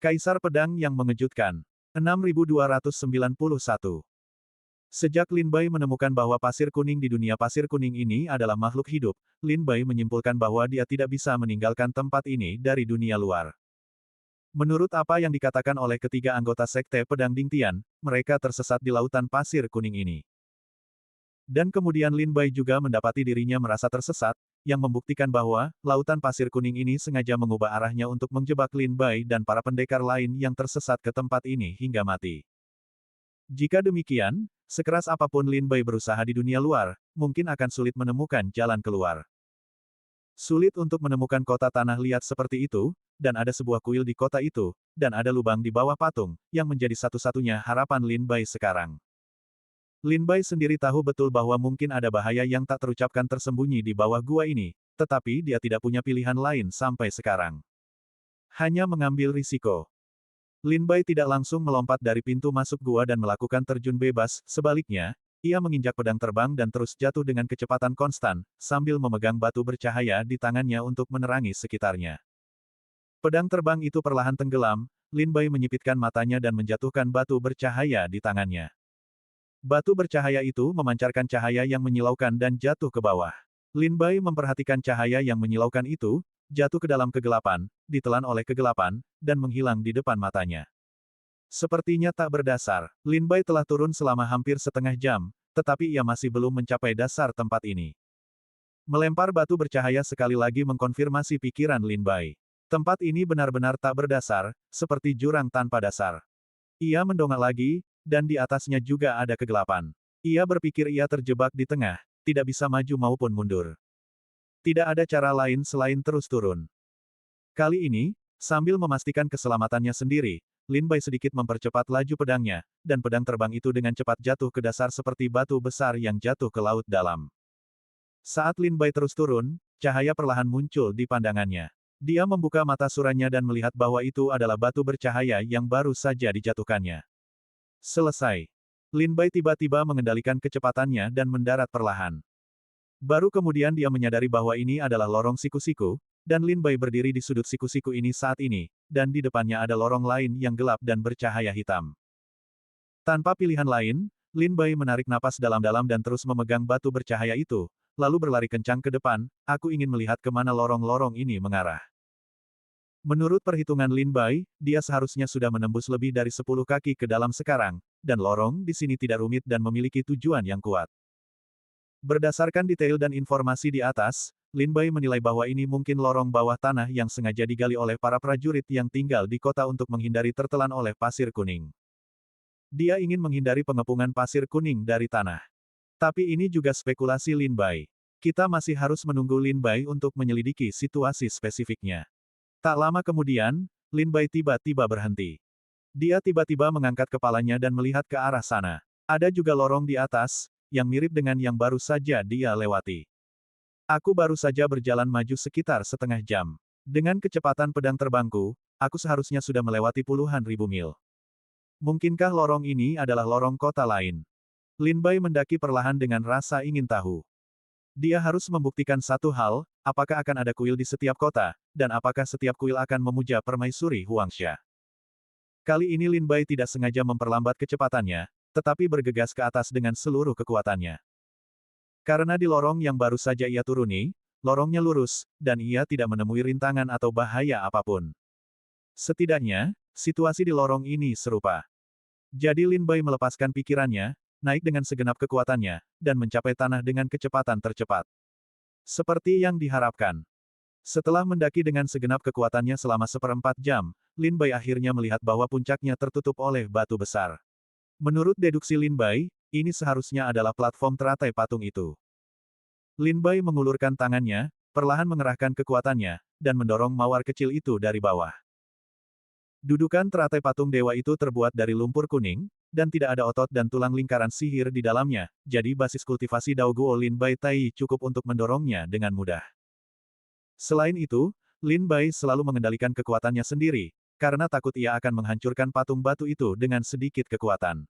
Kaisar Pedang yang Mengejutkan. 6291. Sejak Lin Bai menemukan bahwa pasir kuning di dunia pasir kuning ini adalah makhluk hidup, Lin Bai menyimpulkan bahwa dia tidak bisa meninggalkan tempat ini dari dunia luar. Menurut apa yang dikatakan oleh ketiga anggota Sekte Pedang Dingtian, mereka tersesat di lautan pasir kuning ini. Dan kemudian Lin Bai juga mendapati dirinya merasa tersesat, yang membuktikan bahwa lautan pasir kuning ini sengaja mengubah arahnya untuk menjebak Lin Bai dan para pendekar lain yang tersesat ke tempat ini hingga mati. Jika demikian, sekeras apapun Lin Bai berusaha di dunia luar, mungkin akan sulit menemukan jalan keluar. Sulit untuk menemukan kota tanah liat seperti itu, dan ada sebuah kuil di kota itu, dan ada lubang di bawah patung, yang menjadi satu-satunya harapan Lin Bai sekarang. Lin Bai sendiri tahu betul bahwa mungkin ada bahaya yang tak terucapkan tersembunyi di bawah gua ini, tetapi dia tidak punya pilihan lain sampai sekarang. Hanya mengambil risiko. Lin Bai tidak langsung melompat dari pintu masuk gua dan melakukan terjun bebas, sebaliknya, ia menginjak pedang terbang dan terus jatuh dengan kecepatan konstan, sambil memegang batu bercahaya di tangannya untuk menerangi sekitarnya. Pedang terbang itu perlahan tenggelam, Lin Bai menyipitkan matanya dan menjatuhkan batu bercahaya di tangannya. Batu bercahaya itu memancarkan cahaya yang menyilaukan dan jatuh ke bawah. Lin Bai memperhatikan cahaya yang menyilaukan itu, jatuh ke dalam kegelapan, ditelan oleh kegelapan, dan menghilang di depan matanya. Sepertinya tak berdasar, Lin Bai telah turun selama hampir setengah jam, tetapi ia masih belum mencapai dasar tempat ini. Melempar batu bercahaya sekali lagi mengkonfirmasi pikiran Lin Bai. Tempat ini benar-benar tak berdasar, seperti jurang tanpa dasar. Ia mendongak lagi, dan di atasnya juga ada kegelapan. Ia berpikir ia terjebak di tengah, tidak bisa maju maupun mundur. Tidak ada cara lain selain terus turun. Kali ini, sambil memastikan keselamatannya sendiri, Lin Bai sedikit mempercepat laju pedangnya, dan pedang terbang itu dengan cepat jatuh ke dasar seperti batu besar yang jatuh ke laut dalam. Saat Lin Bai terus turun, cahaya perlahan muncul di pandangannya. Dia membuka mata suranya dan melihat bahwa itu adalah batu bercahaya yang baru saja dijatuhkannya. Selesai. Lin Bai tiba-tiba mengendalikan kecepatannya dan mendarat perlahan. Baru kemudian dia menyadari bahwa ini adalah lorong siku-siku, dan Lin Bai berdiri di sudut siku-siku ini saat ini, dan di depannya ada lorong lain yang gelap dan bercahaya hitam. Tanpa pilihan lain, Lin Bai menarik napas dalam-dalam dan terus memegang batu bercahaya itu, lalu berlari kencang ke depan, aku ingin melihat kemana lorong-lorong ini mengarah. Menurut perhitungan Lin Bai, dia seharusnya sudah menembus lebih dari 10 kaki ke dalam sekarang, dan lorong di sini tidak rumit dan memiliki tujuan yang kuat. Berdasarkan detail dan informasi di atas, Lin Bai menilai bahwa ini mungkin lorong bawah tanah yang sengaja digali oleh para prajurit yang tinggal di kota untuk menghindari tertelan oleh pasir kuning. Dia ingin menghindari pengepungan pasir kuning dari tanah. Tapi ini juga spekulasi Lin Bai. Kita masih harus menunggu Lin Bai untuk menyelidiki situasi spesifiknya. Tak lama kemudian, Lin Bai tiba-tiba berhenti. Dia tiba-tiba mengangkat kepalanya dan melihat ke arah sana. Ada juga lorong di atas, yang mirip dengan yang baru saja dia lewati. Aku baru saja berjalan maju sekitar setengah jam. Dengan kecepatan pedang terbangku, aku seharusnya sudah melewati puluhan ribu mil. Mungkinkah lorong ini adalah lorong kota lain? Lin Bai mendaki perlahan dengan rasa ingin tahu. Dia harus membuktikan satu hal, apakah akan ada kuil di setiap kota, dan apakah setiap kuil akan memuja permaisuri Huangxia. Kali ini Lin Bai tidak sengaja memperlambat kecepatannya, tetapi bergegas ke atas dengan seluruh kekuatannya. Karena di lorong yang baru saja ia turuni, lorongnya lurus, dan ia tidak menemui rintangan atau bahaya apapun. Setidaknya, situasi di lorong ini serupa. Jadi Lin Bai melepaskan pikirannya, naik dengan segenap kekuatannya, dan mencapai tanah dengan kecepatan tercepat. Seperti yang diharapkan. Setelah mendaki dengan segenap kekuatannya selama 1/4 jam, Lin Bai akhirnya melihat bahwa puncaknya tertutup oleh batu besar. Menurut deduksi Lin Bai, ini seharusnya adalah platform teratai patung itu. Lin Bai mengulurkan tangannya, perlahan mengerahkan kekuatannya, dan mendorong mawar kecil itu dari bawah. Dudukan teratai patung dewa itu terbuat dari lumpur kuning, dan tidak ada otot dan tulang lingkaran sihir di dalamnya, jadi basis kultivasi Dao Guo Lin Bai Tai cukup untuk mendorongnya dengan mudah. Selain itu, Lin Bai selalu mengendalikan kekuatannya sendiri, karena takut ia akan menghancurkan patung batu itu dengan sedikit kekuatan.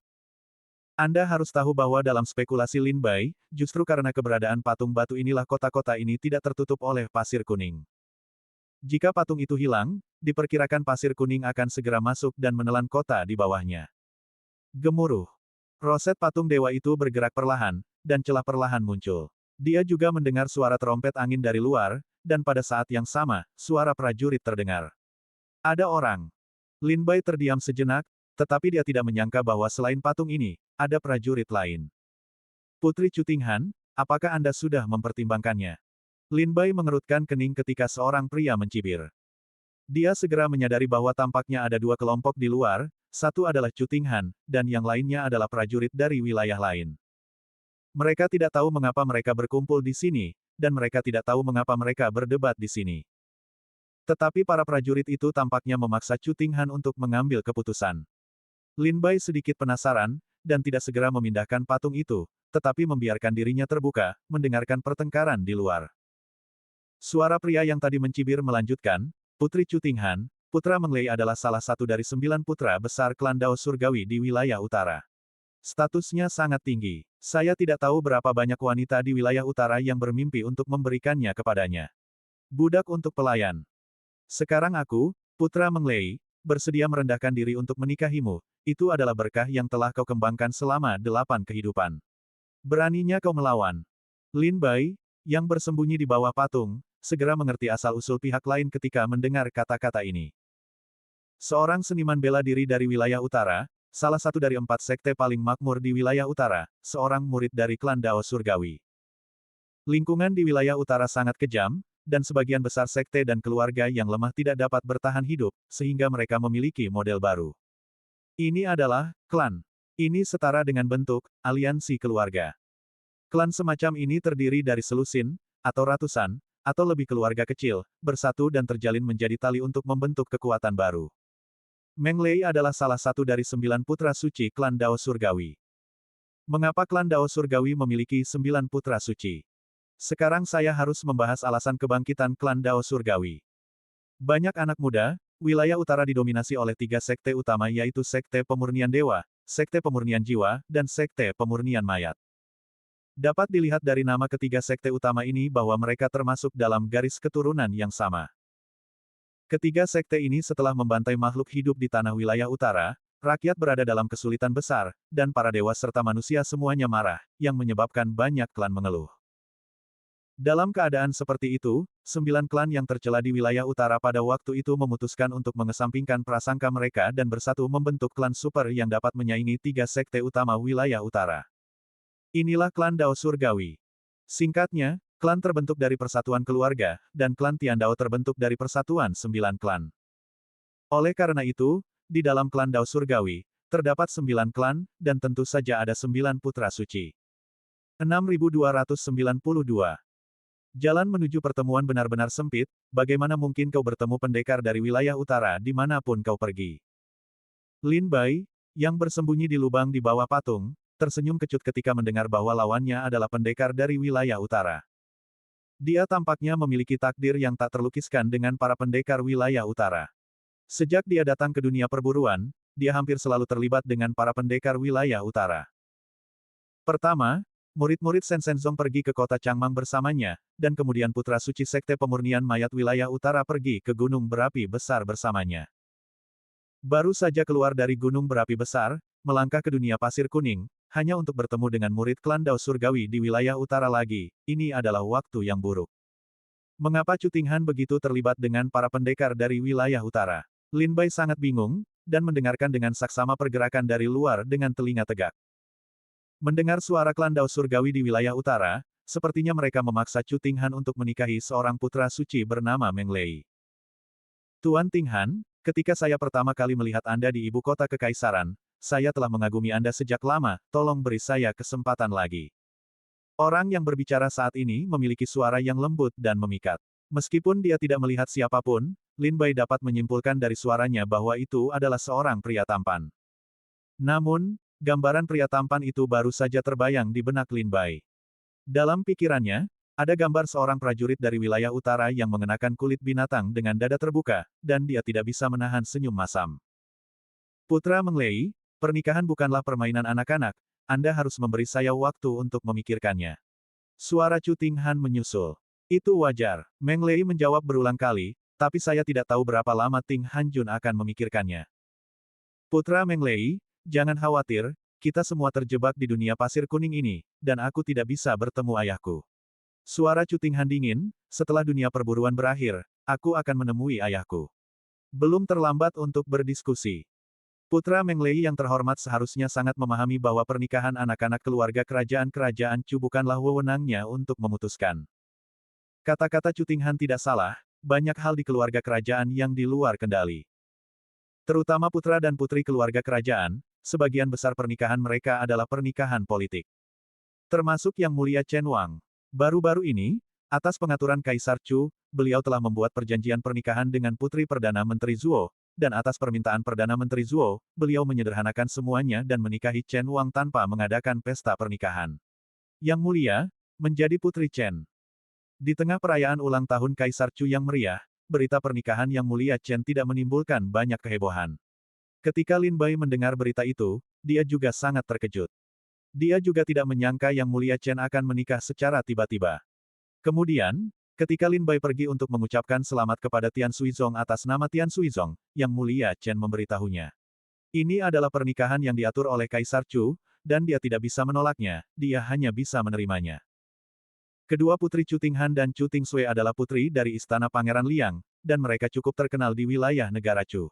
Anda harus tahu bahwa dalam spekulasi Lin Bai, justru karena keberadaan patung batu inilah kota-kota ini tidak tertutup oleh pasir kuning. Jika patung itu hilang, diperkirakan pasir kuning akan segera masuk dan menelan kota di bawahnya. Gemuruh. Roset patung dewa itu bergerak perlahan, dan celah perlahan muncul. Dia juga mendengar suara trompet angin dari luar, dan pada saat yang sama, suara prajurit terdengar. Ada orang. Lin Bai terdiam sejenak, tetapi dia tidak menyangka bahwa selain patung ini, ada prajurit lain. Putri Cutinghan, apakah Anda sudah mempertimbangkannya? Lin Bai mengerutkan kening ketika seorang pria mencibir. Dia segera menyadari bahwa tampaknya ada dua kelompok di luar, satu adalah Cutinghan, dan yang lainnya adalah prajurit dari wilayah lain. Mereka tidak tahu mengapa mereka berkumpul di sini, dan mereka tidak tahu mengapa mereka berdebat di sini. Tetapi para prajurit itu tampaknya memaksa Cutinghan untuk mengambil keputusan. Lin Bai sedikit penasaran, dan tidak segera memindahkan patung itu, tetapi membiarkan dirinya terbuka, mendengarkan pertengkaran di luar. Suara pria yang tadi mencibir melanjutkan, Putri Cutinghan, Putra Menglei adalah salah satu dari 9 putra besar klan Dao Surgawi di wilayah utara. Statusnya sangat tinggi. Saya tidak tahu berapa banyak wanita di wilayah utara yang bermimpi untuk memberikannya kepadanya. Budak untuk pelayan. Sekarang aku, Putra Menglei, bersedia merendahkan diri untuk menikahimu, itu adalah berkah yang telah kau kembangkan selama 8 kehidupan. Beraninya kau melawan. Lin Bai, yang bersembunyi di bawah patung, segera mengerti asal-usul pihak lain ketika mendengar kata-kata ini. Seorang seniman bela diri dari wilayah utara, salah satu dari 4 sekte paling makmur di wilayah utara, seorang murid dari klan Dao Surgawi. Lingkungan di wilayah utara sangat kejam, dan sebagian besar sekte dan keluarga yang lemah tidak dapat bertahan hidup, sehingga mereka memiliki model baru. Ini adalah klan. Ini setara dengan bentuk aliansi keluarga. Klan semacam ini terdiri dari selusin, atau ratusan, atau lebih keluarga kecil, bersatu dan terjalin menjadi tali untuk membentuk kekuatan baru. Meng Lei adalah salah satu dari 9 putra suci klan Dao Surgawi. Mengapa klan Dao Surgawi memiliki 9 putra suci? Sekarang saya harus membahas alasan kebangkitan klan Dao Surgawi. Banyak anak muda, wilayah utara didominasi oleh 3 sekte utama yaitu Sekte Pemurnian Dewa, Sekte Pemurnian Jiwa, dan Sekte Pemurnian Mayat. Dapat dilihat dari nama ketiga sekte utama ini bahwa mereka termasuk dalam garis keturunan yang sama. Ketiga sekte ini setelah membantai makhluk hidup di tanah wilayah utara, rakyat berada dalam kesulitan besar, dan para dewa serta manusia semuanya marah, yang menyebabkan banyak klan mengeluh. Dalam keadaan seperti itu, 9 klan yang tercela di wilayah utara pada waktu itu memutuskan untuk mengesampingkan prasangka mereka dan bersatu membentuk klan super yang dapat menyaingi 3 sekte utama wilayah utara. Inilah klan Dao Surgawi. Singkatnya, klan terbentuk dari persatuan keluarga, dan klan Tiandao terbentuk dari persatuan 9 klan. Oleh karena itu, di dalam klan Dao Surgawi, terdapat 9 klan, dan tentu saja ada 9 putra suci. 6292. Jalan menuju pertemuan benar-benar sempit, bagaimana mungkin kau bertemu pendekar dari wilayah utara dimanapun kau pergi. Lin Bai, yang bersembunyi di lubang di bawah patung, tersenyum kecut ketika mendengar bahwa lawannya adalah pendekar dari wilayah utara. Dia tampaknya memiliki takdir yang tak terlukiskan dengan para pendekar wilayah utara. Sejak dia datang ke dunia perburuan, dia hampir selalu terlibat dengan para pendekar wilayah utara. Pertama, murid-murid Shen Shenzong pergi ke kota Changmang bersamanya, dan kemudian putra suci Sekte Pemurnian Mayat wilayah utara pergi ke gunung berapi besar bersamanya. Baru saja keluar dari gunung berapi besar, melangkah ke dunia pasir kuning, hanya untuk bertemu dengan murid klan Dao Surgawi di wilayah utara lagi, ini adalah waktu yang buruk. Mengapa Cutinghan begitu terlibat dengan para pendekar dari wilayah utara? Lin Bai sangat bingung, dan mendengarkan dengan saksama pergerakan dari luar dengan telinga tegak. Mendengar suara klan Dao Surgawi di wilayah utara, sepertinya mereka memaksa Cutinghan untuk menikahi seorang putra suci bernama Meng Lei. Tuan Tinghan, ketika saya pertama kali melihat Anda di ibu kota kekaisaran, saya telah mengagumi Anda sejak lama, tolong beri saya kesempatan lagi. Orang yang berbicara saat ini memiliki suara yang lembut dan memikat. Meskipun dia tidak melihat siapapun, Lin Bai dapat menyimpulkan dari suaranya bahwa itu adalah seorang pria tampan. Namun, gambaran pria tampan itu baru saja terbayang di benak Lin Bai. Dalam pikirannya, ada gambar seorang prajurit dari wilayah utara yang mengenakan kulit binatang dengan dada terbuka, dan dia tidak bisa menahan senyum masam. Putra Meng Lei, pernikahan bukanlah permainan anak-anak, Anda harus memberi saya waktu untuk memikirkannya. Suara Cutinghan menyusul. Itu wajar, Meng Lei menjawab berulang kali, tapi saya tidak tahu berapa lama Ting Hanjun akan memikirkannya. Putra Meng Lei, jangan khawatir, kita semua terjebak di dunia pasir kuning ini, dan aku tidak bisa bertemu ayahku. Suara Chu Tinghan dingin, setelah dunia perburuan berakhir, aku akan menemui ayahku. Belum terlambat untuk berdiskusi. Putra Meng Lei yang terhormat seharusnya sangat memahami bahwa pernikahan anak-anak keluarga kerajaan-kerajaan Chu bukanlah wewenangnya untuk memutuskan. Kata-kata Chu Tinghan tidak salah, banyak hal di keluarga kerajaan yang di luar kendali. Terutama putra dan putri keluarga kerajaan, sebagian besar pernikahan mereka adalah pernikahan politik. Termasuk Yang Mulia Chen Wang. Baru-baru ini, atas pengaturan Kaisar Chu, beliau telah membuat perjanjian pernikahan dengan putri Perdana Menteri Zuo, dan atas permintaan Perdana Menteri Zuo, beliau menyederhanakan semuanya dan menikahi Chen Wang tanpa mengadakan pesta pernikahan. Yang Mulia, menjadi putri Chen. Di tengah perayaan ulang tahun Kaisar Chu yang meriah, berita pernikahan Yang Mulia Chen tidak menimbulkan banyak kehebohan. Ketika Lin Bai mendengar berita itu, dia juga sangat terkejut. Dia juga tidak menyangka Yang Mulia Chen akan menikah secara tiba-tiba. Kemudian, ketika Lin Bai pergi untuk mengucapkan selamat kepada Tian Suizong atas nama Tian Suizong, Yang Mulia Chen memberitahunya. Ini adalah pernikahan yang diatur oleh Kaisar Chu, dan dia tidak bisa menolaknya, dia hanya bisa menerimanya. Kedua putri Chu Tinghan dan Chu Tingsui adalah putri dari Istana Pangeran Liang, dan mereka cukup terkenal di wilayah negara Chu.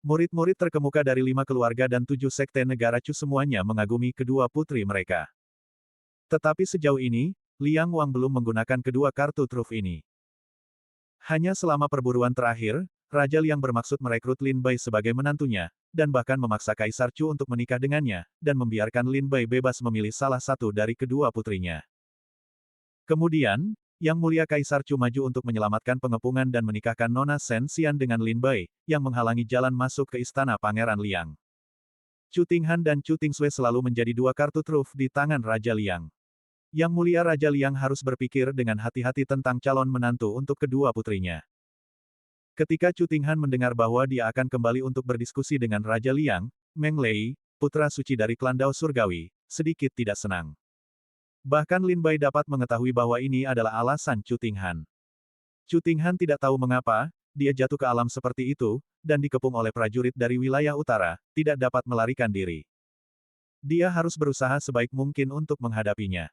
Murid-murid terkemuka dari 5 keluarga dan 7 sekte negara Chu semuanya mengagumi kedua putri mereka. Tetapi sejauh ini, Liang Wang belum menggunakan kedua kartu truf ini. Hanya selama perburuan terakhir, Raja Liang bermaksud merekrut Lin Bai sebagai menantunya, dan bahkan memaksa Kaisar Chu untuk menikah dengannya, dan membiarkan Lin Bai bebas memilih salah satu dari kedua putrinya. Kemudian, Yang Mulia Kaisar Chu maju untuk menyelamatkan pengepungan dan menikahkan Nona Shen Xian dengan Lin Bai, yang menghalangi jalan masuk ke Istana Pangeran Liang. Chu Tinghan dan Chu Tingsui selalu menjadi dua kartu truf di tangan Raja Liang. Yang Mulia Raja Liang harus berpikir dengan hati-hati tentang calon menantu untuk kedua putrinya. Ketika Chu Tinghan mendengar bahwa dia akan kembali untuk berdiskusi dengan Raja Liang, Meng Lei, putra suci dari klan Dao Surgawi, sedikit tidak senang. Bahkan Lin Bai dapat mengetahui bahwa ini adalah alasan Chu Tinghan. Chu Tinghan tidak tahu mengapa, dia jatuh ke alam seperti itu, dan dikepung oleh prajurit dari wilayah utara, tidak dapat melarikan diri. Dia harus berusaha sebaik mungkin untuk menghadapinya.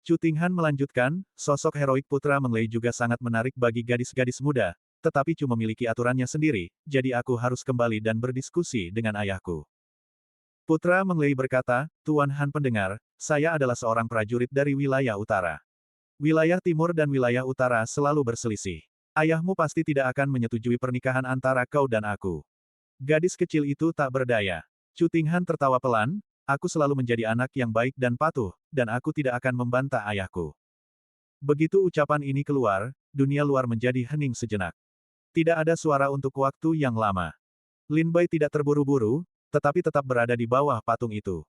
Chu Tinghan melanjutkan, sosok heroik putra Meng Lei juga sangat menarik bagi gadis-gadis muda, tetapi Chu memiliki aturannya sendiri, jadi aku harus kembali dan berdiskusi dengan ayahku. Putra Meng Lei berkata, Tuan Han pendengar, saya adalah seorang prajurit dari wilayah utara. Wilayah timur dan wilayah utara selalu berselisih. Ayahmu pasti tidak akan menyetujui pernikahan antara kau dan aku. Gadis kecil itu tak berdaya. Chu Tinghan tertawa pelan, aku selalu menjadi anak yang baik dan patuh, dan aku tidak akan membantah ayahku. Begitu ucapan ini keluar, dunia luar menjadi hening sejenak. Tidak ada suara untuk waktu yang lama. Lin Bai tidak terburu-buru, tetapi tetap berada di bawah patung itu.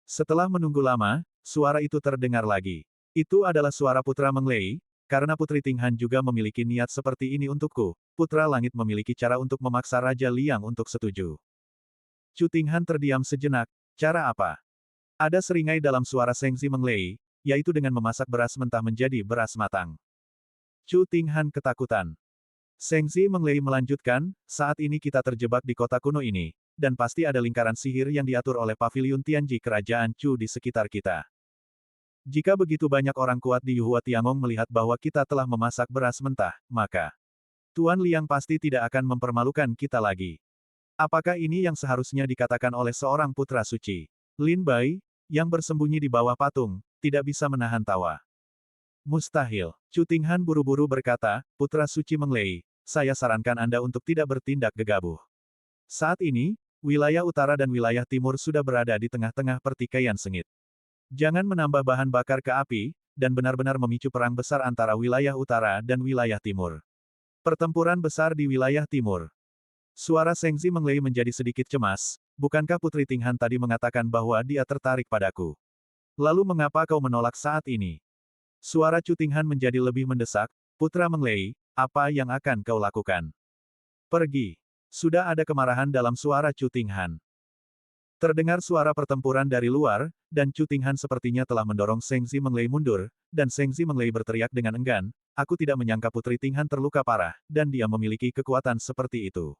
Setelah menunggu lama, suara itu terdengar lagi. Itu adalah suara putra Meng Lei, karena Putri Tinghan juga memiliki niat seperti ini untukku, Putra Langit memiliki cara untuk memaksa Raja Liang untuk setuju. Chu Tinghan terdiam sejenak, cara apa? Ada seringai dalam suara Sengzi Meng Lei, yaitu dengan memasak beras mentah menjadi beras matang. Chu Tinghan ketakutan. Sengzi Meng Lei melanjutkan, saat ini kita terjebak di kota kuno ini, dan pasti ada lingkaran sihir yang diatur oleh Paviliun Tianji Kerajaan Chu di sekitar kita. Jika begitu banyak orang kuat di Yuhua Tiangong melihat bahwa kita telah memasak beras mentah, maka Tuan Liang pasti tidak akan mempermalukan kita lagi. Apakah ini yang seharusnya dikatakan oleh seorang putra suci? Lin Bai, yang bersembunyi di bawah patung, tidak bisa menahan tawa. Mustahil. Chu Tinghan buru-buru berkata, Putra suci Meng Lei, saya sarankan Anda untuk tidak bertindak gegabah. Saat ini, wilayah utara dan wilayah timur sudah berada di tengah-tengah pertikaian sengit. Jangan menambah bahan bakar ke api, dan benar-benar memicu perang besar antara wilayah utara dan wilayah timur. Pertempuran besar di wilayah timur. Suara Sengzi Meng Lei menjadi sedikit cemas, bukankah Putri Tinghan tadi mengatakan bahwa dia tertarik padaku? Lalu mengapa kau menolak saat ini? Suara Chu Tinghan menjadi lebih mendesak, Putra Meng Lei, apa yang akan kau lakukan? Pergi. Sudah ada kemarahan dalam suara Chu Tinghan. Terdengar suara pertempuran dari luar, dan Chu Tinghan sepertinya telah mendorong Sengzi Meng Lei mundur, dan Sengzi Meng Lei berteriak dengan enggan, aku tidak menyangka Putri Tinghan terluka parah, dan dia memiliki kekuatan seperti itu.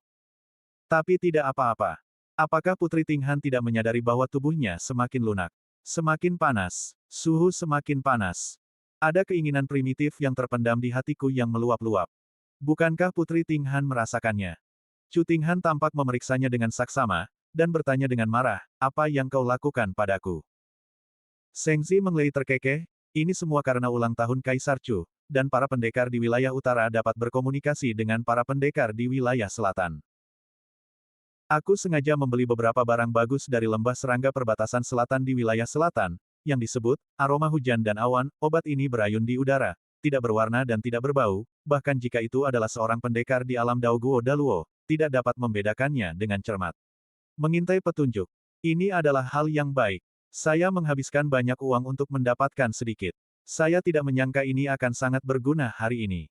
Tapi tidak apa-apa. Apakah Putri Tinghan tidak menyadari bahwa tubuhnya semakin lunak? Semakin panas. Suhu semakin panas. Ada keinginan primitif yang terpendam di hatiku yang meluap-luap. Bukankah Putri Tinghan merasakannya? Chu Tinghan tampak memeriksanya dengan saksama, dan bertanya dengan marah, apa yang kau lakukan padaku? Sengzi Menglei terkekeh, ini semua karena ulang tahun Kaisar Chu, dan para pendekar di wilayah utara dapat berkomunikasi dengan para pendekar di wilayah selatan. Aku sengaja membeli beberapa barang bagus dari lembah serangga perbatasan selatan di wilayah selatan, yang disebut, aroma hujan dan awan. Obat ini berayun di udara, tidak berwarna dan tidak berbau, bahkan jika itu adalah seorang pendekar di alam Daoguo Daluo, tidak dapat membedakannya dengan cermat. Mengintai petunjuk. Ini adalah hal yang baik. Saya menghabiskan banyak uang untuk mendapatkan sedikit. Saya tidak menyangka ini akan sangat berguna hari ini.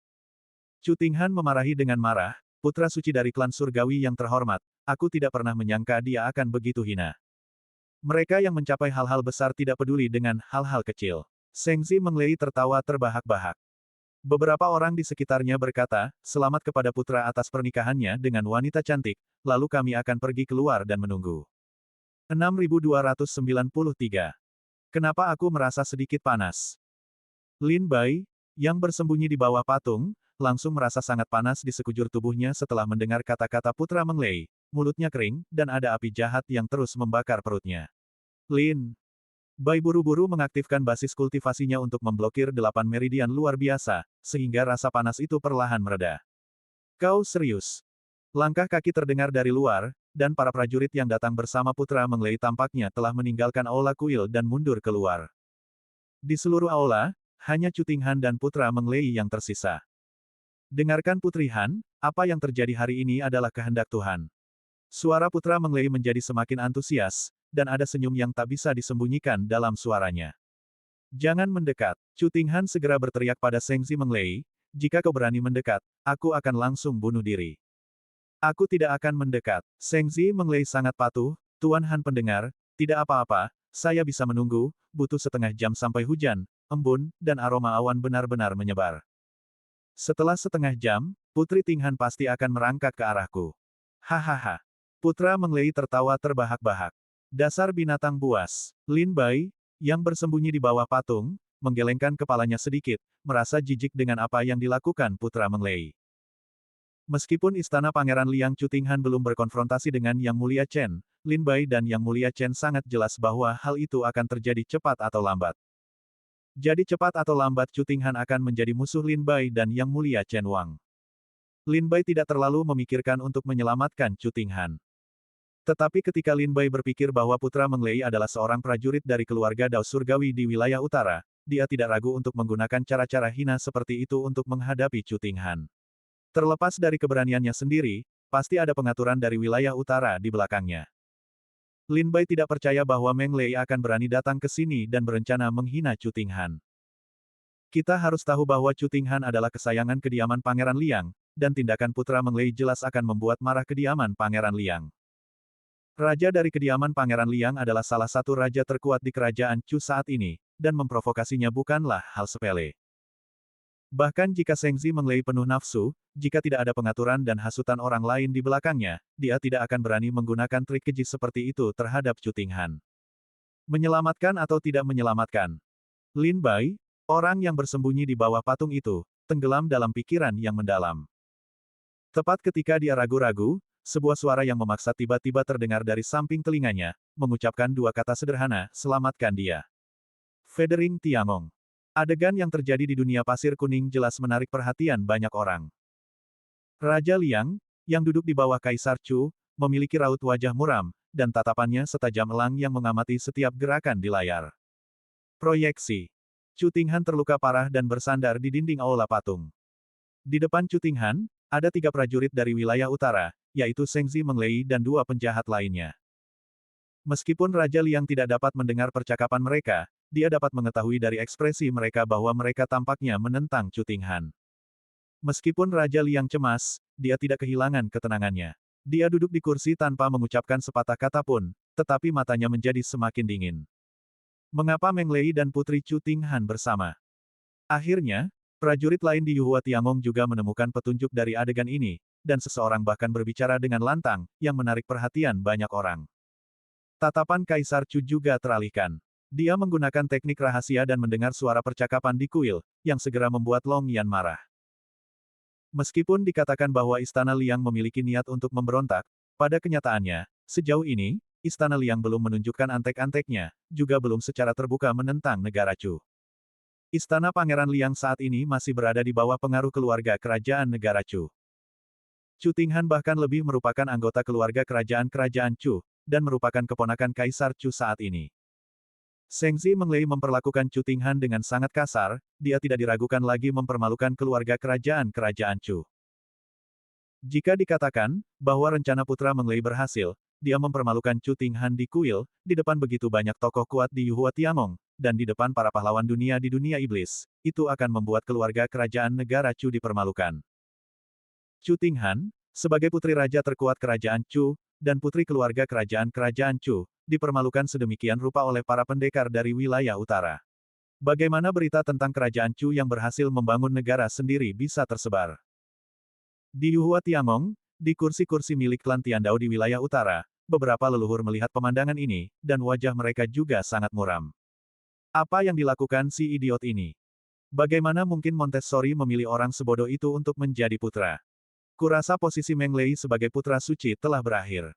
Chu Tinghan memarahi dengan marah, putra suci dari klan surgawi yang terhormat, aku tidak pernah menyangka dia akan begitu hina. Mereka yang mencapai hal-hal besar tidak peduli dengan hal-hal kecil. Sengzi Menglei tertawa terbahak-bahak. Beberapa orang di sekitarnya berkata, selamat kepada putra atas pernikahannya dengan wanita cantik, lalu kami akan pergi keluar dan menunggu. 6293. Kenapa aku merasa sedikit panas? Lin Bai, yang bersembunyi di bawah patung, langsung merasa sangat panas di sekujur tubuhnya setelah mendengar kata-kata putra Menglei, mulutnya kering, dan ada api jahat yang terus membakar perutnya. Lin Bai buru-buru mengaktifkan basis kultivasinya untuk memblokir 8 meridian luar biasa, sehingga rasa panas itu perlahan mereda. Kau serius? Langkah kaki terdengar dari luar, dan para prajurit yang datang bersama putra Menglei tampaknya telah meninggalkan aula kuil dan mundur keluar. Di seluruh aula, hanya Chu Tinghan dan putra Menglei yang tersisa. Dengarkan Putri Han, apa yang terjadi hari ini adalah kehendak Tuhan. Suara putra Menglei menjadi semakin antusias, dan ada senyum yang tak bisa disembunyikan dalam suaranya. Jangan mendekat. Chu Tinghan segera berteriak pada Sengzi Menglei, jika kau berani mendekat, aku akan langsung bunuh diri. Aku tidak akan mendekat. Sengzi Menglei sangat patuh, Tuan Han pendengar, tidak apa-apa, saya bisa menunggu, butuh setengah jam sampai hujan, embun, dan aroma awan benar-benar menyebar. Setelah setengah jam, Putri Tinghan pasti akan merangkak ke arahku. Hahaha. Putra Menglei tertawa terbahak-bahak. Dasar binatang buas. Lin Bai, yang bersembunyi di bawah patung, menggelengkan kepalanya sedikit, merasa jijik dengan apa yang dilakukan putra Menglei. Meskipun istana Pangeran Liang Chu Tinghan belum berkonfrontasi dengan Yang Mulia Chen, Lin Bai dan Yang Mulia Chen sangat jelas bahwa hal itu akan terjadi cepat atau lambat. Jadi cepat atau lambat Chu Tinghan akan menjadi musuh Lin Bai dan Yang Mulia Chen Wang. Lin Bai tidak terlalu memikirkan untuk menyelamatkan Chu Tinghan. Tetapi ketika Lin Bai berpikir bahwa putra Menglei adalah seorang prajurit dari keluarga Dao Surgawi di wilayah utara, dia tidak ragu untuk menggunakan cara-cara hina seperti itu untuk menghadapi Chu Tinghan. Terlepas dari keberaniannya sendiri, pasti ada pengaturan dari wilayah utara di belakangnya. Lin Bai tidak percaya bahwa Menglei akan berani datang ke sini dan berencana menghina Chu Tinghan. Kita harus tahu bahwa Chu Tinghan adalah kesayangan kediaman Pangeran Liang, dan tindakan putra Menglei jelas akan membuat marah kediaman Pangeran Liang. Raja dari kediaman Pangeran Liang adalah salah satu raja terkuat di kerajaan Chu saat ini, dan memprovokasinya bukanlah hal sepele. Bahkan jika Sengzi Menglei penuh nafsu, jika tidak ada pengaturan dan hasutan orang lain di belakangnya, dia tidak akan berani menggunakan trik keji seperti itu terhadap Chu Tinghan. Menyelamatkan atau tidak menyelamatkan? Lin Bai, orang yang bersembunyi di bawah patung itu, tenggelam dalam pikiran yang mendalam. Tepat ketika dia ragu-ragu, sebuah suara yang memaksa tiba-tiba terdengar dari samping telinganya, mengucapkan dua kata sederhana, selamatkan dia. Federing Tiangong. Adegan yang terjadi di dunia pasir kuning jelas menarik perhatian banyak orang. Raja Liang, yang duduk di bawah Kaisar Chu, memiliki raut wajah muram, dan tatapannya setajam elang yang mengamati setiap gerakan di layar. Proyeksi. Chu Tinghan terluka parah dan bersandar di dinding aula patung. Di depan Chu Tinghan, ada 3 prajurit dari wilayah utara, yaitu Sengzi Menglei dan 2 penjahat lainnya. Meskipun Raja Liang tidak dapat mendengar percakapan mereka, dia dapat mengetahui dari ekspresi mereka bahwa mereka tampaknya menentang Chu Tinghan. Meskipun Raja Liang cemas, dia tidak kehilangan ketenangannya. Dia duduk di kursi tanpa mengucapkan sepatah kata pun, tetapi matanya menjadi semakin dingin. Mengapa Menglei dan Putri Chu Tinghan bersama? Akhirnya, Prajurit lain di Yuhua Tiangong juga menemukan petunjuk dari adegan ini, dan seseorang bahkan berbicara dengan lantang, yang menarik perhatian banyak orang. Tatapan Kaisar Chu juga teralihkan. Dia menggunakan teknik rahasia dan mendengar suara percakapan di kuil, yang segera membuat Long Yan marah. Meskipun dikatakan bahwa Istana Liang memiliki niat untuk memberontak, pada kenyataannya, sejauh ini, Istana Liang belum menunjukkan antek-anteknya, juga belum secara terbuka menentang negara Chu. Istana Pangeran Liang saat ini masih berada di bawah pengaruh keluarga kerajaan negara Chu. Chu Tinghan bahkan lebih merupakan anggota keluarga kerajaan-kerajaan Chu, dan merupakan keponakan Kaisar Chu saat ini. Zheng Menglei memperlakukan Chu Tinghan dengan sangat kasar, dia tidak diragukan lagi mempermalukan keluarga kerajaan-kerajaan Chu. Jika dikatakan bahwa rencana putra Menglei berhasil, dia mempermalukan Chu Tinghan di kuil, di depan begitu banyak tokoh kuat di Yuhua Tiangong, dan di depan para pahlawan dunia di dunia iblis, itu akan membuat keluarga kerajaan negara Chu dipermalukan. Chu Tinghan, sebagai putri raja terkuat kerajaan Chu, dan putri keluarga kerajaan-kerajaan Chu, dipermalukan sedemikian rupa oleh para pendekar dari wilayah utara. Bagaimana berita tentang kerajaan Chu yang berhasil membangun negara sendiri bisa tersebar? Di Yuhua Tiangong, di kursi-kursi milik klan Tiandao di wilayah utara, beberapa leluhur melihat pemandangan ini, dan wajah mereka juga sangat muram. Apa yang dilakukan si idiot ini? Bagaimana mungkin Montessori memilih orang sebodoh itu untuk menjadi putra? Kurasa posisi Meng Lei sebagai putra suci telah berakhir.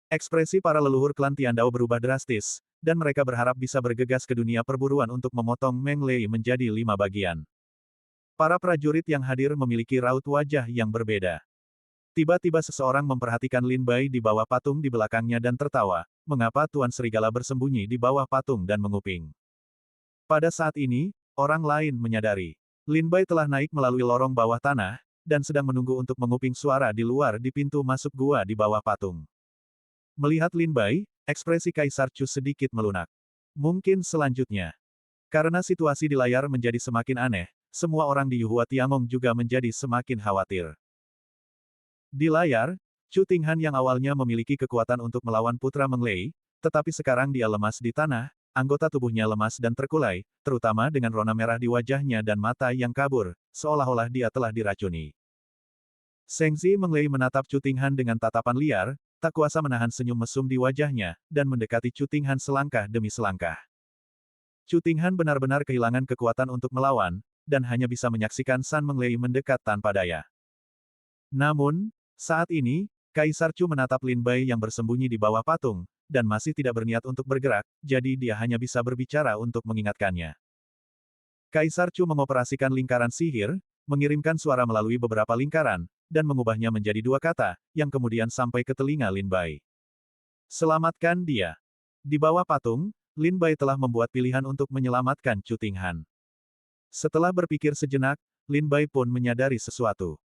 Ekspresi para leluhur klan Tiandao berubah drastis, dan mereka berharap bisa bergegas ke dunia perburuan untuk memotong Meng Lei menjadi 5 bagian. Para prajurit yang hadir memiliki raut wajah yang berbeda. Tiba-tiba seseorang memperhatikan Lin Bai di bawah patung di belakangnya dan tertawa, mengapa Tuan Serigala bersembunyi di bawah patung dan menguping. Pada saat ini, orang lain menyadari. Lin Bai telah naik melalui lorong bawah tanah, dan sedang menunggu untuk menguping suara di luar di pintu masuk gua di bawah patung. Melihat Lin Bai, ekspresi Kaisar Chu sedikit melunak. Mungkin selanjutnya. Karena situasi di layar menjadi semakin aneh, semua orang di Yuhua Tiangong juga menjadi semakin khawatir. Di layar, Chu Tinghan yang awalnya memiliki kekuatan untuk melawan putra Meng Lei, tetapi sekarang dia lemas di tanah, anggota tubuhnya lemas dan terkulai, terutama dengan rona merah di wajahnya dan mata yang kabur, seolah-olah dia telah diracuni. Zheng Menglei menatap Chu Tinghan dengan tatapan liar, tak kuasa menahan senyum mesum di wajahnya, dan mendekati Chu Tinghan selangkah demi selangkah. Chu Tinghan benar-benar kehilangan kekuatan untuk melawan, dan hanya bisa menyaksikan San Menglei mendekat tanpa daya. Namun, saat ini, Kaisar Chu menatap Lin Bai yang bersembunyi di bawah patung, dan masih tidak berniat untuk bergerak, jadi dia hanya bisa berbicara untuk mengingatkannya. Kaisar Chu mengoperasikan lingkaran sihir, mengirimkan suara melalui beberapa lingkaran, dan mengubahnya menjadi 2 kata, yang kemudian sampai ke telinga Lin Bai. Selamatkan dia. Di bawah patung, Lin Bai telah membuat pilihan untuk menyelamatkan Chu Tinghan. Setelah berpikir sejenak, Lin Bai pun menyadari sesuatu.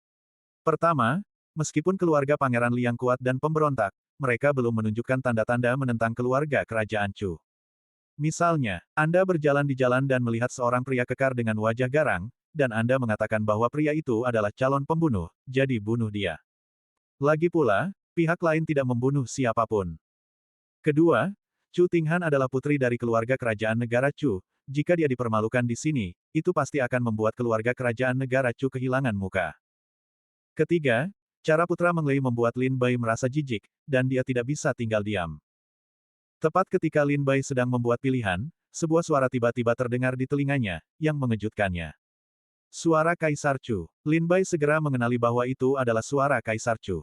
Pertama, meskipun keluarga Pangeran Liang kuat dan pemberontak, mereka belum menunjukkan tanda-tanda menentang keluarga kerajaan Chu. Misalnya, Anda berjalan di jalan dan melihat seorang pria kekar dengan wajah garang, dan Anda mengatakan bahwa pria itu adalah calon pembunuh, jadi bunuh dia. Lagi pula, pihak lain tidak membunuh siapapun. Kedua, Chu Tinghan adalah putri dari keluarga kerajaan negara Chu, jika dia dipermalukan di sini, itu pasti akan membuat keluarga kerajaan negara Chu kehilangan muka. Ketiga, cara putra Meng Lei membuat Lin Bai merasa jijik, dan dia tidak bisa tinggal diam. Tepat ketika Lin Bai sedang membuat pilihan, sebuah suara tiba-tiba terdengar di telinganya, yang mengejutkannya. Suara Kaisar Chu. Lin Bai segera mengenali bahwa itu adalah suara Kaisar Chu.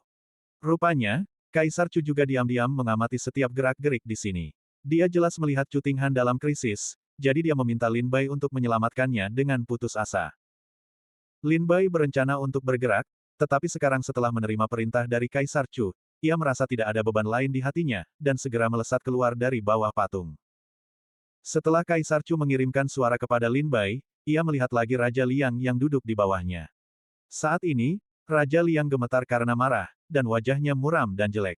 Rupanya, Kaisar Chu juga diam-diam mengamati setiap gerak-gerik di sini. Dia jelas melihat Chu Tinghan dalam krisis, jadi dia meminta Lin Bai untuk menyelamatkannya dengan putus asa. Lin Bai berencana untuk bergerak, tetapi sekarang setelah menerima perintah dari Kaisar Chu, ia merasa tidak ada beban lain di hatinya, dan segera melesat keluar dari bawah patung. Setelah Kaisar Chu mengirimkan suara kepada Lin Bai, ia melihat lagi Raja Liang yang duduk di bawahnya. Saat ini, Raja Liang gemetar karena marah, dan wajahnya muram dan jelek.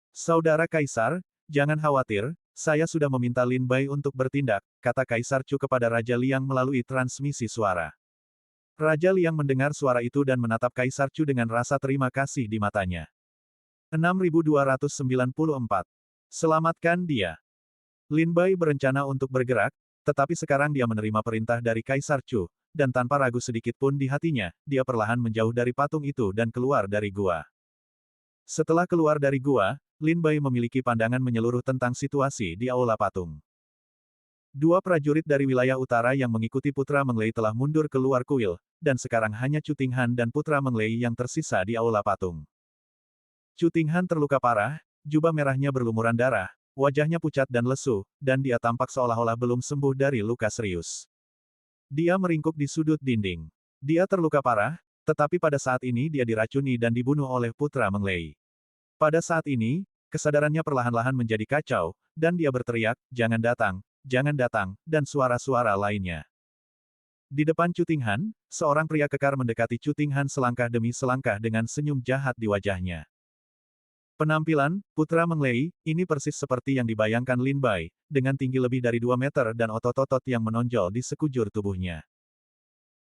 Saudara Kaisar, jangan khawatir, saya sudah meminta Lin Bai untuk bertindak, kata Kaisar Chu kepada Raja Liang melalui transmisi suara. Raja Liang mendengar suara itu dan menatap Kaisar Chu dengan rasa terima kasih di matanya. 6294. Selamatkan dia. Lin Bai berencana untuk bergerak, tetapi sekarang dia menerima perintah dari Kaisar Chu, dan tanpa ragu sedikit pun di hatinya, dia perlahan menjauh dari patung itu dan keluar dari gua. Setelah keluar dari gua, Lin Bai memiliki pandangan menyeluruh tentang situasi di aula patung. Dua prajurit dari wilayah utara yang mengikuti Putra Menglei telah mundur keluar kuil, dan sekarang hanya Chu Tinghan dan Putra Menglei yang tersisa di aula patung. Chu Tinghan terluka parah, jubah merahnya berlumuran darah, wajahnya pucat dan lesu, dan dia tampak seolah-olah belum sembuh dari luka serius. Dia meringkuk di sudut dinding. Dia terluka parah, tetapi pada saat ini dia diracuni dan dibunuh oleh Putra Menglei. Pada saat ini, kesadarannya perlahan-lahan menjadi kacau, dan dia berteriak, jangan datang, dan suara-suara lainnya. Di depan Chu Tinghan, seorang pria kekar mendekati Chu Tinghan selangkah demi selangkah dengan senyum jahat di wajahnya. Penampilan, Putra Menglei, ini persis seperti yang dibayangkan Lin Bai, dengan tinggi lebih dari 2 meter dan otot-otot yang menonjol di sekujur tubuhnya.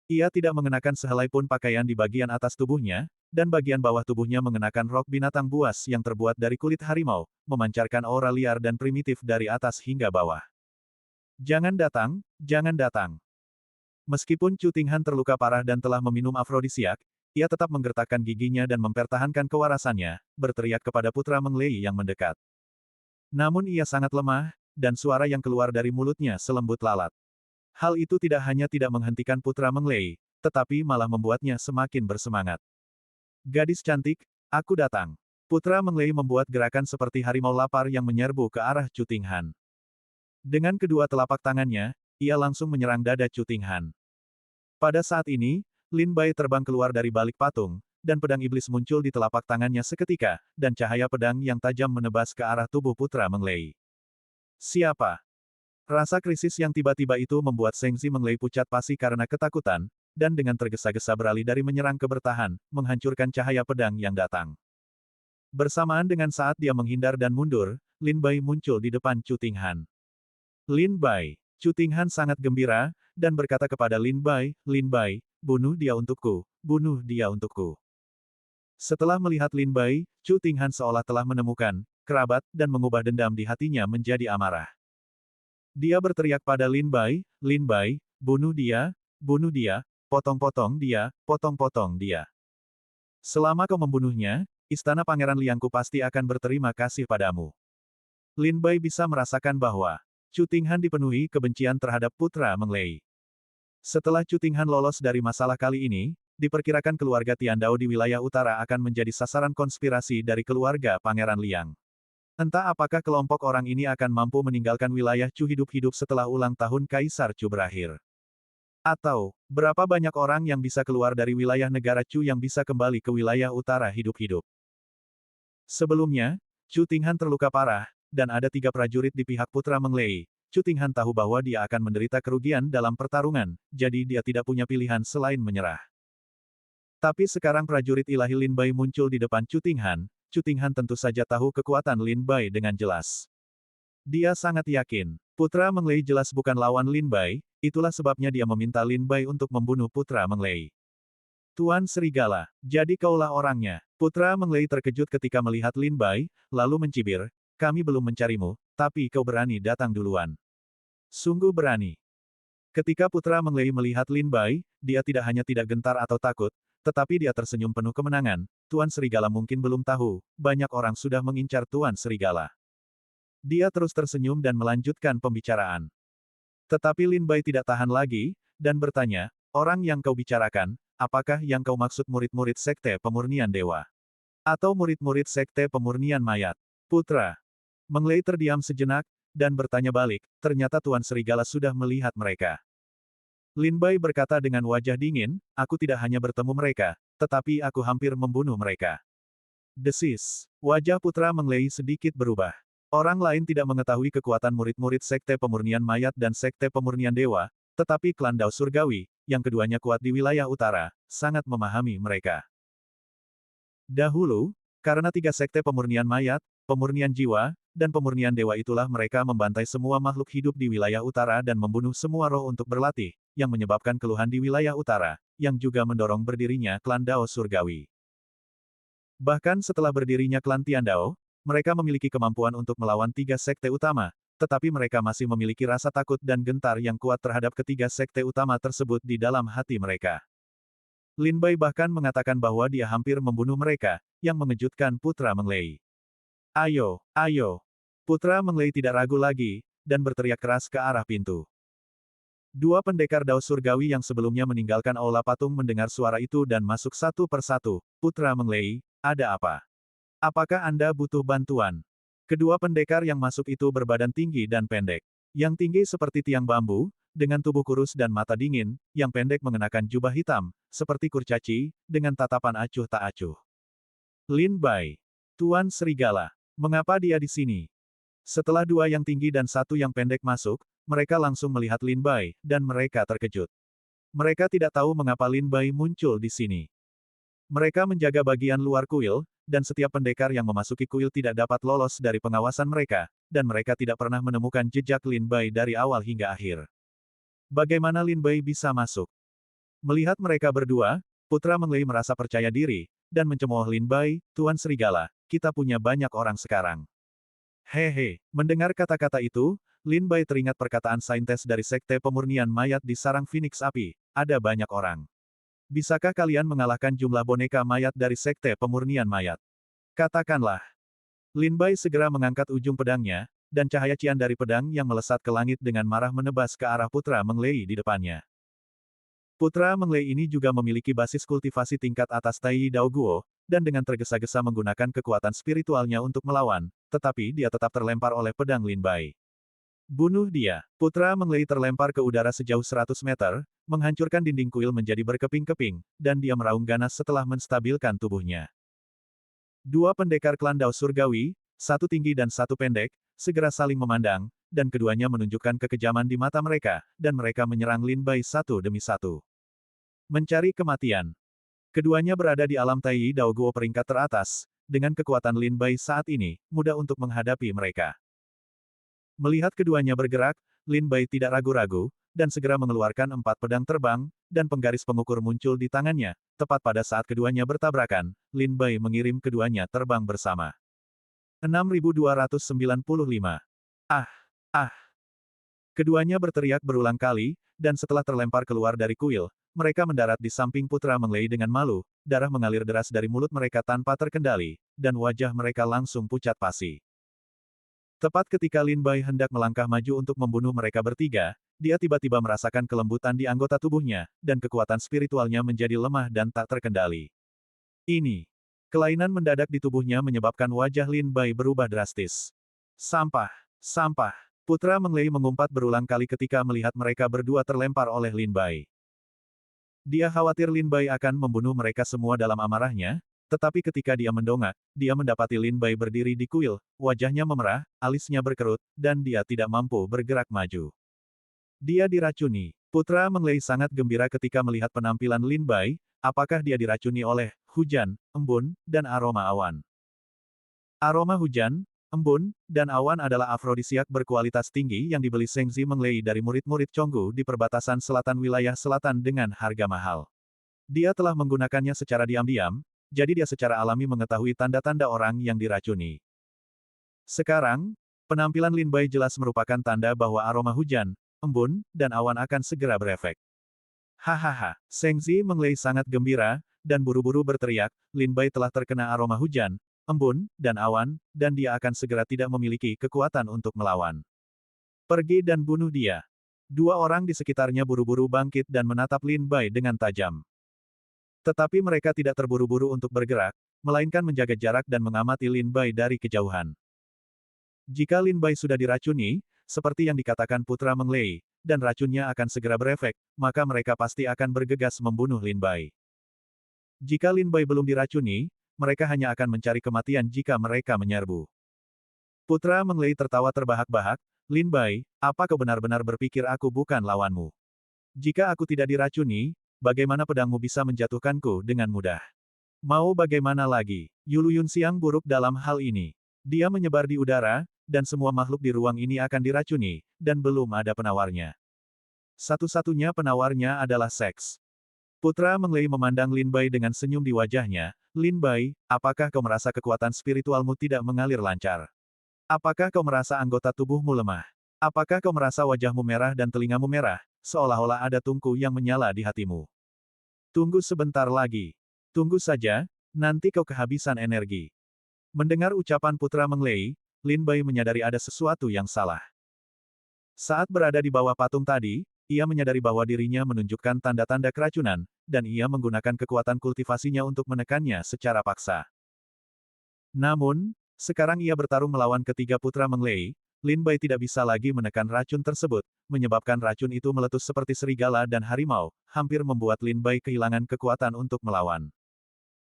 Ia tidak mengenakan sehelai pun pakaian di bagian atas tubuhnya, dan bagian bawah tubuhnya mengenakan rok binatang buas yang terbuat dari kulit harimau, memancarkan aura liar dan primitif dari atas hingga bawah. Jangan datang. Meskipun Chu Tinghan terluka parah dan telah meminum afrodisiak, ia tetap menggertakkan giginya dan mempertahankan kewarasannya, berteriak kepada Putra Menglei yang mendekat. Namun ia sangat lemah, dan suara yang keluar dari mulutnya selembut lalat. Hal itu tidak hanya tidak menghentikan Putra Menglei, tetapi malah membuatnya semakin bersemangat. Gadis cantik, aku datang. Putra Menglei membuat gerakan seperti harimau lapar yang menyerbu ke arah Chu Tinghan. Dengan kedua telapak tangannya, ia langsung menyerang dada Chu Tinghan. Pada saat ini, Lin Bai terbang keluar dari balik patung, dan pedang iblis muncul di telapak tangannya seketika, dan cahaya pedang yang tajam menebas ke arah tubuh Putra Menglei. Siapa? Rasa krisis yang tiba-tiba itu membuat Sengzi Menglei pucat pasi karena ketakutan, dan dengan tergesa-gesa beralih dari menyerang ke bertahan, menghancurkan cahaya pedang yang datang. Bersamaan dengan saat dia menghindar dan mundur, Lin Bai muncul di depan Chu Tinghan. Lin Bai. Chu Tinghan sangat gembira, dan berkata kepada Lin Bai, bunuh dia untukku, bunuh dia untukku. Setelah melihat Lin Bai, Chu Tinghan seolah telah menemukan kerabat, dan mengubah dendam di hatinya menjadi amarah. Dia berteriak pada Lin Bai, bunuh dia, potong-potong dia. Selama kau membunuhnya, istana Pangeran Liangku pasti akan berterima kasih padamu. Lin Bai bisa merasakan bahwa Chu Tinghan dipenuhi kebencian terhadap Putra Menglei. Setelah Chu Tinghan lolos dari masalah kali ini, diperkirakan keluarga Tiandao di wilayah utara akan menjadi sasaran konspirasi dari keluarga Pangeran Liang. Entah apakah kelompok orang ini akan mampu meninggalkan wilayah Chu hidup-hidup setelah ulang tahun Kaisar Chu berakhir. Atau, berapa banyak orang yang bisa keluar dari wilayah negara Chu yang bisa kembali ke wilayah utara hidup-hidup. Sebelumnya, Chu Tinghan terluka parah, dan ada 3 prajurit di pihak Putra Menglei. Chu Tinghan tahu bahwa dia akan menderita kerugian dalam pertarungan, jadi dia tidak punya pilihan selain menyerah. Tapi sekarang prajurit ilahi Lin Bai muncul di depan Chu Tinghan. Chu Tinghan tentu saja tahu kekuatan Lin Bai dengan jelas. Dia sangat yakin, Putra Menglei jelas bukan lawan Lin Bai, itulah sebabnya dia meminta Lin Bai untuk membunuh Putra Menglei. Tuan Serigala, jadi kaulah orangnya. Putra Menglei terkejut ketika melihat Lin Bai, lalu mencibir, kami belum mencarimu, tapi kau berani datang duluan. Sungguh berani. Ketika Putra Menglei melihat Lin Bai, dia tidak hanya tidak gentar atau takut, tetapi dia tersenyum penuh kemenangan. Tuan Serigala mungkin belum tahu, banyak orang sudah mengincar Tuan Serigala. Dia terus tersenyum dan melanjutkan pembicaraan. Tetapi Lin Bai tidak tahan lagi, dan bertanya, orang yang kau bicarakan, apakah yang kau maksud murid-murid Sekte Pemurnian Dewa? Atau murid-murid Sekte Pemurnian Mayat? Putra Menglei terdiam sejenak, dan bertanya balik, ternyata Tuan Serigala sudah melihat mereka. Lin Bai berkata dengan wajah dingin, aku tidak hanya bertemu mereka, tetapi aku hampir membunuh mereka. Desis. Wajah Putra Menglei sedikit berubah. Orang lain tidak mengetahui kekuatan murid-murid Sekte Pemurnian Mayat dan Sekte Pemurnian Dewa, tetapi klan Dao Surgawi, yang keduanya kuat di wilayah utara, sangat memahami mereka. Dahulu, karena 3 Sekte Pemurnian Mayat, Pemurnian Jiwa, dan Pemurnian Dewa itulah mereka membantai semua makhluk hidup di wilayah utara dan membunuh semua roh untuk berlatih, yang menyebabkan keluhan di wilayah utara, yang juga mendorong berdirinya klan Dao Surgawi. Bahkan setelah berdirinya klan Tiandao, mereka memiliki kemampuan untuk melawan 3 sekte utama, tetapi mereka masih memiliki rasa takut dan gentar yang kuat terhadap ketiga sekte utama tersebut di dalam hati mereka. Lin Bai bahkan mengatakan bahwa dia hampir membunuh mereka, yang mengejutkan Putra Menglei. Ayo, ayo. Putra Menglei tidak ragu lagi, dan berteriak keras ke arah pintu. Dua pendekar Dao Surgawi yang sebelumnya meninggalkan aula patung mendengar suara itu dan masuk satu persatu. Putra Menglei, ada apa? Apakah Anda butuh bantuan? Kedua pendekar yang masuk itu berbadan tinggi dan pendek. Yang tinggi seperti tiang bambu, dengan tubuh kurus dan mata dingin, yang pendek mengenakan jubah hitam, seperti kurcaci, dengan tatapan acuh tak acuh. Lin Bai. Tuan Serigala. Mengapa dia di sini? Setelah dua yang tinggi dan satu yang pendek masuk, mereka langsung melihat Lin Bai, dan mereka terkejut. Mereka tidak tahu mengapa Lin Bai muncul di sini. Mereka menjaga bagian luar kuil, dan setiap pendekar yang memasuki kuil tidak dapat lolos dari pengawasan mereka, dan mereka tidak pernah menemukan jejak Lin Bai dari awal hingga akhir. Bagaimana Lin Bai bisa masuk? Melihat mereka berdua, Putra Menglei merasa percaya diri, dan mencemooh Lin Bai, Tuan Serigala, kita punya banyak orang sekarang. Hehe, mendengar kata-kata itu, Lin Bai teringat perkataan saintes dari Sekte Pemurnian Mayat di sarang Phoenix Api, ada banyak orang. Bisakah kalian mengalahkan jumlah boneka mayat dari Sekte Pemurnian Mayat? Katakanlah. Lin Bai segera mengangkat ujung pedangnya, dan cahaya cian dari pedang yang melesat ke langit dengan marah menebas ke arah Putra Menglei di depannya. Putra Menglei ini juga memiliki basis kultivasi tingkat atas Tai Dao Guo, dan dengan tergesa-gesa menggunakan kekuatan spiritualnya untuk melawan, tetapi dia tetap terlempar oleh pedang Lin Bai. Bunuh dia. Putra Menglei terlempar ke udara sejauh 100 meter, menghancurkan dinding kuil menjadi berkeping-keping, dan dia meraung ganas setelah menstabilkan tubuhnya. Dua pendekar klan Dao Surgawi, satu tinggi dan satu pendek, segera saling memandang, dan keduanya menunjukkan kekejaman di mata mereka, dan mereka menyerang Lin Bai satu demi satu. Mencari kematian. Keduanya berada di alam Tai Dao Guo peringkat teratas, dengan kekuatan Lin Bai saat ini, mudah untuk menghadapi mereka. Melihat keduanya bergerak, Lin Bai tidak ragu-ragu, dan segera mengeluarkan 4 pedang terbang, dan penggaris pengukur muncul di tangannya. Tepat pada saat keduanya bertabrakan, Lin Bai mengirim keduanya terbang bersama. 6295. Ah! Ah! Keduanya berteriak berulang kali, dan setelah terlempar keluar dari kuil, mereka mendarat di samping Putra Menglei dengan malu, darah mengalir deras dari mulut mereka tanpa terkendali, dan wajah mereka langsung pucat pasi. Tepat ketika Lin Bai hendak melangkah maju untuk membunuh mereka bertiga, dia tiba-tiba merasakan kelembutan di anggota tubuhnya, dan kekuatan spiritualnya menjadi lemah dan tak terkendali. Ini. Kelainan mendadak di tubuhnya menyebabkan wajah Lin Bai berubah drastis. Sampah. Sampah. Putra Menglei mengumpat berulang kali ketika melihat mereka berdua terlempar oleh Lin Bai. Dia khawatir Lin Bai akan membunuh mereka semua dalam amarahnya, tetapi ketika dia mendongak, dia mendapati Lin Bai berdiri di kuil, wajahnya memerah, alisnya berkerut, dan dia tidak mampu bergerak maju. Dia diracuni. Putra Menglei sangat gembira ketika melihat penampilan Lin Bai, apakah dia diracuni oleh hujan, embun, dan aroma awan. Aroma hujan, embun, dan awan adalah afrodisiak berkualitas tinggi yang dibeli Zhengzi Menglei dari murid-murid Chonggu di perbatasan selatan wilayah selatan dengan harga mahal. Dia telah menggunakannya secara diam-diam, jadi dia secara alami mengetahui tanda-tanda orang yang diracuni. Sekarang, penampilan Lin Bai jelas merupakan tanda bahwa aroma hujan, embun, dan awan akan segera berefek. Hahaha, Zhengzi Menglei sangat gembira, dan buru-buru berteriak, Lin Bai telah terkena aroma hujan, embun, dan awan, dan dia akan segera tidak memiliki kekuatan untuk melawan. Pergi dan bunuh dia. Dua orang di sekitarnya buru-buru bangkit dan menatap Lin Bai dengan tajam. Tetapi mereka tidak terburu-buru untuk bergerak, melainkan menjaga jarak dan mengamati Lin Bai dari kejauhan. Jika Lin Bai sudah diracuni, seperti yang dikatakan Putra Menglei, dan racunnya akan segera berefek, maka mereka pasti akan bergegas membunuh Lin Bai. Jika Lin Bai belum diracuni, mereka hanya akan mencari kematian jika mereka menyerbu. Putra Menglei tertawa terbahak-bahak, Lin Bai, apa kau benar-benar berpikir aku bukan lawanmu? Jika aku tidak diracuni, bagaimana pedangmu bisa menjatuhkanku dengan mudah? Mau bagaimana lagi? Yulu Yunxiang buruk dalam hal ini. Dia menyebar di udara, dan semua makhluk di ruang ini akan diracuni, dan belum ada penawarnya. Satu-satunya penawarnya adalah seks. Putra Menglei memandang Lin Bai dengan senyum di wajahnya. Lin Bai, apakah kau merasa kekuatan spiritualmu tidak mengalir lancar? Apakah kau merasa anggota tubuhmu lemah? Apakah kau merasa wajahmu merah dan telingamu merah, seolah-olah ada tungku yang menyala di hatimu? Tunggu sebentar lagi. Tunggu saja, nanti kau kehabisan energi. Mendengar ucapan putra Meng Lei, Lin Bai menyadari ada sesuatu yang salah. Saat berada di bawah patung tadi, ia menyadari bahwa dirinya menunjukkan tanda-tanda keracunan, dan ia menggunakan kekuatan kultivasinya untuk menekannya secara paksa. Namun, sekarang ia bertarung melawan ketiga putra Meng Lei, Lin Bai tidak bisa lagi menekan racun tersebut, menyebabkan racun itu meletus seperti serigala dan harimau, hampir membuat Lin Bai kehilangan kekuatan untuk melawan.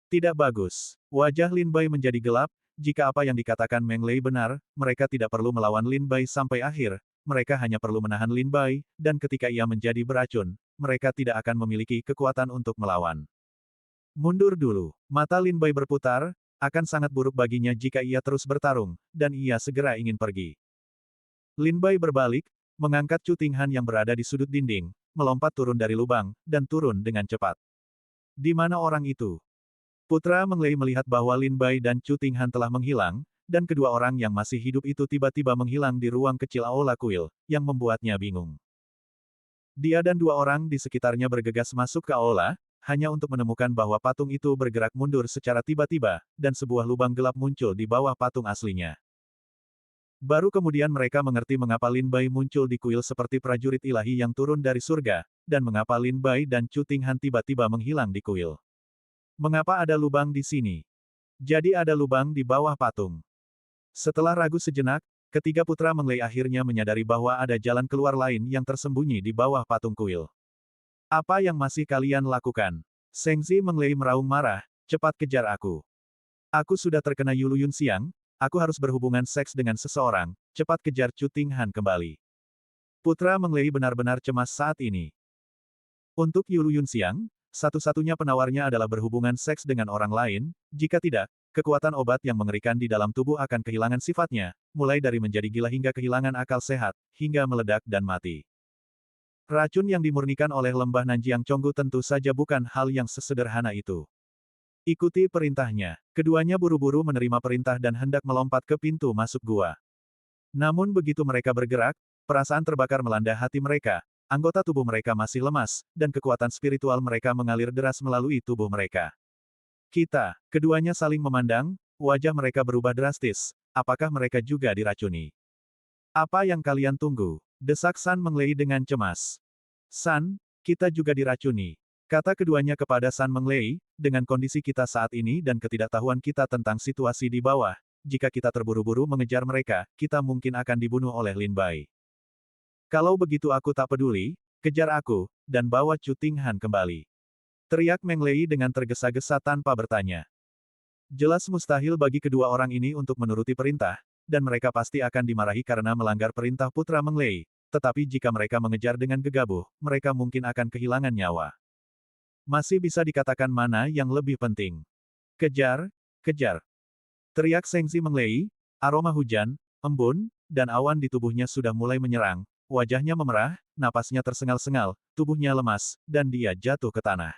Tidak bagus. Wajah Lin Bai menjadi gelap, jika apa yang dikatakan Meng Lei benar, mereka tidak perlu melawan Lin Bai sampai akhir, mereka hanya perlu menahan Lin Bai, dan ketika ia menjadi beracun, mereka tidak akan memiliki kekuatan untuk melawan. Mundur dulu. Mata Lin Bai berputar, akan sangat buruk baginya jika ia terus bertarung, dan ia segera ingin pergi. Lin Bai berbalik, mengangkat Chu Tinghan yang berada di sudut dinding, melompat turun dari lubang, dan turun dengan cepat. Di mana orang itu? Putra Meng Lei melihat bahwa Lin Bai dan Chu Tinghan telah menghilang, dan kedua orang yang masih hidup itu tiba-tiba menghilang di ruang kecil Aula Kuil, yang membuatnya bingung. Dia dan dua orang di sekitarnya bergegas masuk ke Aula, hanya untuk menemukan bahwa patung itu bergerak mundur secara tiba-tiba, dan sebuah lubang gelap muncul di bawah patung aslinya. Baru kemudian mereka mengerti mengapa Lin Bai muncul di kuil seperti prajurit ilahi yang turun dari surga, dan mengapa Lin Bai dan Chu Tinghan tiba-tiba menghilang di kuil. Mengapa ada lubang di sini? Jadi ada lubang di bawah patung. Setelah ragu sejenak, ketiga putra Meng Lei akhirnya menyadari bahwa ada jalan keluar lain yang tersembunyi di bawah patung kuil. Apa yang masih kalian lakukan? Sengzi Meng Lei meraung marah, cepat kejar aku. Aku sudah terkena Yulu Yun Xiang, aku harus berhubungan seks dengan seseorang, cepat kejar Chu Tinghan kembali. Putra Meng Lei benar-benar cemas saat ini. Untuk Yulu Yun Xiang, satu-satunya penawarnya adalah berhubungan seks dengan orang lain, jika tidak, kekuatan obat yang mengerikan di dalam tubuh akan kehilangan sifatnya, mulai dari menjadi gila hingga kehilangan akal sehat, hingga meledak dan mati. Racun yang dimurnikan oleh lembah Nanjiang Chonggu tentu saja bukan hal yang sesederhana itu. Ikuti perintahnya. Keduanya buru-buru menerima perintah dan hendak melompat ke pintu masuk gua. Namun begitu mereka bergerak, perasaan terbakar melanda hati mereka, anggota tubuh mereka masih lemas, dan kekuatan spiritual mereka mengalir deras melalui tubuh mereka. Keduanya saling memandang, wajah mereka berubah drastis, apakah mereka juga diracuni? Apa yang kalian tunggu? Desak San Meng Lei dengan cemas. San, kita juga diracuni. Kata keduanya kepada San Meng Lei, dengan kondisi kita saat ini dan ketidaktahuan kita tentang situasi di bawah, jika kita terburu-buru mengejar mereka, kita mungkin akan dibunuh oleh Lin Bai. Kalau begitu aku tak peduli, kejar aku, dan bawa Chu Tinghan kembali. Teriak Meng Lei dengan tergesa-gesa tanpa bertanya. Jelas mustahil bagi kedua orang ini untuk menuruti perintah, dan mereka pasti akan dimarahi karena melanggar perintah putra Meng Lei, tetapi jika mereka mengejar dengan gegabah, mereka mungkin akan kehilangan nyawa. Masih bisa dikatakan mana yang lebih penting. Kejar, kejar. Teriak Sengzi Meng Lei, aroma hujan, embun, dan awan di tubuhnya sudah mulai menyerang. Wajahnya memerah, napasnya tersengal-sengal, tubuhnya lemas, dan dia jatuh ke tanah.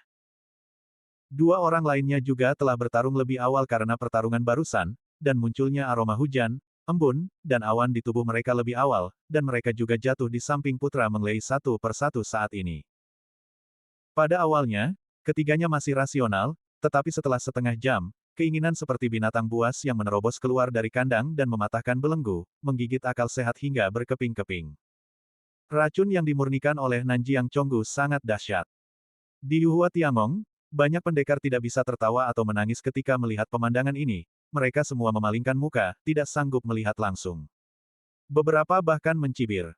Dua orang lainnya juga telah bertarung lebih awal karena pertarungan barusan, dan munculnya aroma hujan, embun, dan awan di tubuh mereka lebih awal, dan mereka juga jatuh di samping putra Meng Lei satu persatu saat ini. Pada awalnya, ketiganya masih rasional, tetapi setelah setengah jam, keinginan seperti binatang buas yang menerobos keluar dari kandang dan mematahkan belenggu, menggigit akal sehat hingga berkeping-keping. Racun yang dimurnikan oleh Nanjiang Chonggu sangat dahsyat. Di Yuhua Tiangong, banyak pendekar tidak bisa tertawa atau menangis ketika melihat pemandangan ini, mereka semua memalingkan muka, tidak sanggup melihat langsung. Beberapa bahkan mencibir.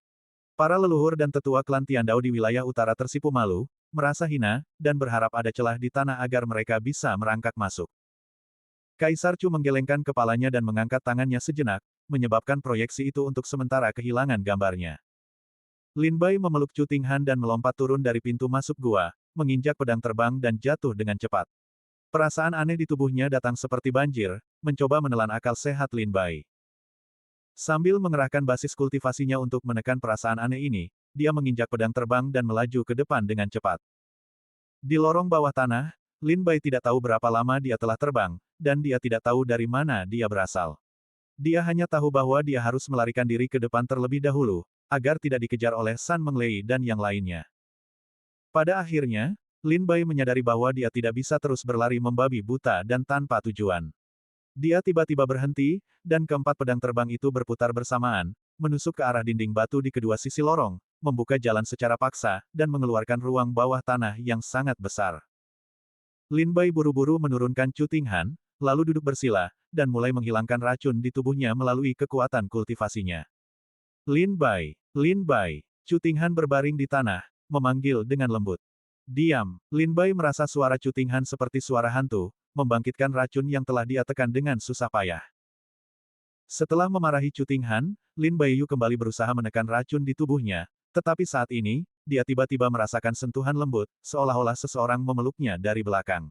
Para leluhur dan tetua klan Tiandao di wilayah utara tersipu malu, merasa hina, dan berharap ada celah di tanah agar mereka bisa merangkak masuk. Kaisar Chu menggelengkan kepalanya dan mengangkat tangannya sejenak, menyebabkan proyeksi itu untuk sementara kehilangan gambarnya. Lin Bai memeluk Chu Tinghan dan melompat turun dari pintu masuk gua, menginjak pedang terbang dan jatuh dengan cepat. Perasaan aneh di tubuhnya datang seperti banjir, mencoba menelan akal sehat Lin Bai. Sambil mengerahkan basis kultivasinya untuk menekan perasaan aneh ini, dia menginjak pedang terbang dan melaju ke depan dengan cepat. Di lorong bawah tanah, Lin Bai tidak tahu berapa lama dia telah terbang, dan dia tidak tahu dari mana dia berasal. Dia hanya tahu bahwa dia harus melarikan diri ke depan terlebih dahulu, agar tidak dikejar oleh San Menglei dan yang lainnya. Pada akhirnya, Lin Bai menyadari bahwa dia tidak bisa terus berlari membabi buta dan tanpa tujuan. Dia tiba-tiba berhenti, dan keempat pedang terbang itu berputar bersamaan, menusuk ke arah dinding batu di kedua sisi lorong, membuka jalan secara paksa, dan mengeluarkan ruang bawah tanah yang sangat besar. Lin Bai buru-buru menurunkan Chu Tinghan, lalu duduk bersila, dan mulai menghilangkan racun di tubuhnya melalui kekuatan kultivasinya. Lin Bai, Lin Bai, Chu Tinghan berbaring di tanah, memanggil dengan lembut. Diam, Lin Bai merasa suara Chu Tinghan seperti suara hantu, membangkitkan racun yang telah dia tekan dengan susah payah. Setelah memarahi Chu Tinghan, Lin Baiyu kembali berusaha menekan racun di tubuhnya, tetapi saat ini, dia tiba-tiba merasakan sentuhan lembut, seolah-olah seseorang memeluknya dari belakang.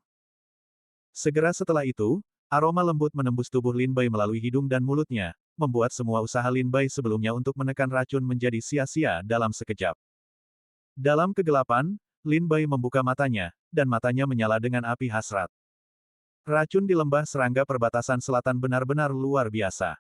Segera setelah itu, aroma lembut menembus tubuh Lin Bai melalui hidung dan mulutnya, membuat semua usaha Lin Bai sebelumnya untuk menekan racun menjadi sia-sia dalam sekejap. Dalam kegelapan, Lin Bai membuka matanya, dan matanya menyala dengan api hasrat. Racun di lembah serangga perbatasan selatan benar-benar luar biasa.